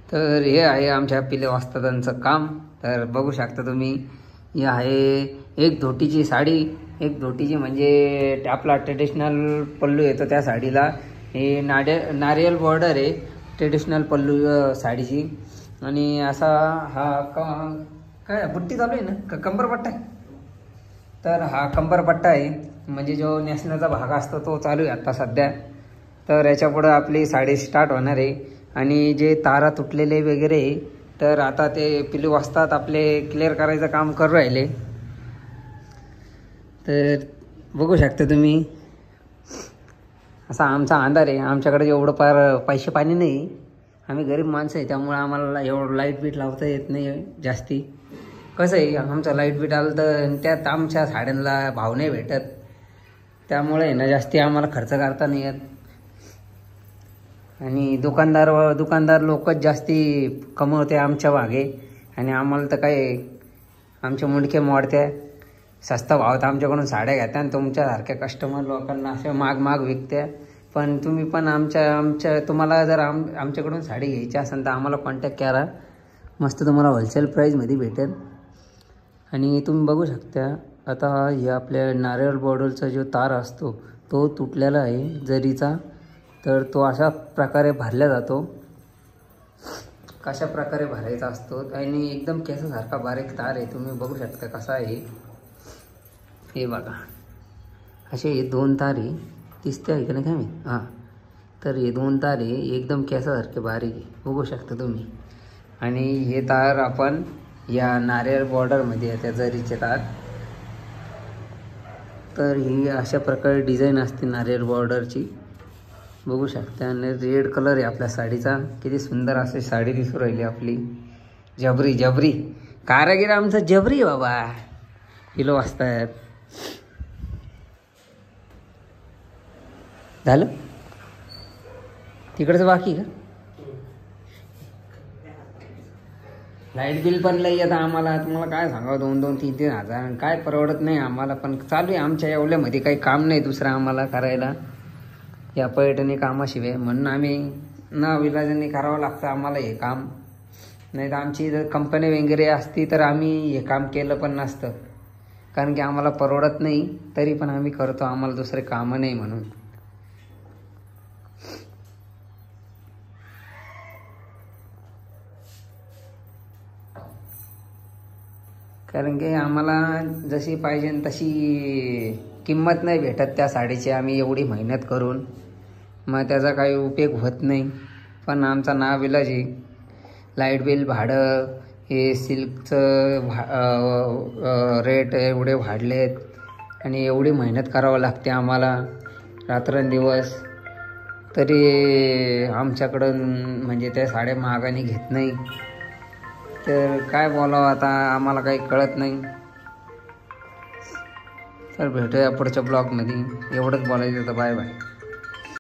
तर हे आहे आमच्या पिले वस्तादांचं काम. तर बघू शकता तुम्ही, हे आहे एक धोटीची साडी. एक धोटीची म्हणजे आपला ट्रेडिशनल पल्लू येतो त्या साडीला. हे नारियल बॉर्डर आहे ट्रेडिशनल पल्लू साडीची. आणि असा हा काय बुट्टी चालू आहे ना का कंबरपट्टा आहे. तर हा कंबरपट्टा आहे, म्हणजे जो नेसण्याचा भाग असतो तो चालू आहे आता सध्या. तर याच्यापुढं आपली साडी स्टार्ट होणार आहे. आणि जे तारा तुटलेले वगैरे तर आता ते पिलू वाजतात आपले क्लिअर करायचं काम करू राहिले. तर बघू शकता तुम्ही, असा आमचा अंधार आहे. आमच्याकडे एवढं पैसे पाणी नाही, आम्ही गरीब माणसं आहे, त्यामुळे आम्हाला एवढं लाईट बीट लावता येत नाही जास्ती. कसं आहे, आमचं लाईट बीट आलं तर त्यात आमच्या साड्यांना भाव नाही भेटत, त्यामुळे ना जास्ती आम्हाला खर्च करता नाही येत. आणि दुकानदार लोकच जास्ती कमवते आमच्या मागे. आणि आम्हाला तर काय, आमचे मुंडके मोडत्या, सस्ता भावात आमच्याकडून साड्या घेत्या आणि तुमच्यासारख्या कस्टमर लोकांना असे माग विकत्या. पण तुम्ही पण तुम्हाला जर आमच्याकडून साडी घ्यायची असेल तर आम्हाला कॉन्टॅक्ट करा, मस्त तुम्हाला होलसेल प्राईजमध्ये भेटेल. आणि तुम्ही बघू शकता आता हे आपल्या नारळ बॉर्डरचा जो तार असतो तो तुटलेला आहे जरीचा. तर तो अशा प्रकारे भरला जातो, कशा प्रकारे भरायचा असतो. आणि एकदम केसासारखा बारीक तार आहे, तुम्ही बघू शकता कसा आहे. हे बघा, असे हे 2 तारे दिसते आहे का नाही काय मी. हां, तर हे 2 तारे एकदम केसासारखे बारीक आहे, बघू शकता तुम्ही. आणि हे तार आपण या नारळ बॉर्डरमध्ये आहे, त्या जरीचे तार. तर ही अशा प्रकारे डिझाईन असते नारळ बॉर्डरची, बघू शकता. आणि रेड कलर आहे आपल्या साडीचा, किती सुंदर अशी साडी दिसू राहिली आपली. जबरी कारागीर आमचा जबरी बाबा, किलो वाजतायत. झालं तिकडचं बाकी का. लाईट बिल पण लई येतं आम्हाला, तुम्हाला काय सांगावं, 2-2, 3-3 हजार काय परवडत नाही आम्हाला. पण चालू आहे आमच्या एवढ्यामध्ये, काही काम नाही दुसरं आम्हाला करायला या पर्यटनी कामाशिवाय. म्हणून आम्ही नाविलाजाने करावं लागतं आम्हाला हे काम. नाही तर आमची जर कंपनी वगैरे असती तर आम्ही हे काम केलं पण नसतं, कारण की आम्हाला परवडत नाही. तरी पण आम्ही करतो, आम्हाला दुसरे कामं नाही म्हणून. कारण की आम्हाला जशी पाहिजे तशी किंमत नाही भेटत त्या साडीची, आम्ही एवढी मेहनत करून, मग त्याचा काही उपयोग होत नाही. पण आमचा नाविलाज आहे. लाईट बिल, भाडं, हे सिल्कचं रेट एवढे वाढलेत आणि एवढी मेहनत करावं लागते आम्हाला रात्रंदिवस. तरी आमच्याकडून म्हणजे त्या साड्या महागाने घेत नाही. तर काय बोलावं आता, आम्हाला काही कळत नाही. तर भेटूया पुढच्या ब्लॉगमध्ये. एवढंच बोलायचं होतं. Bye bye.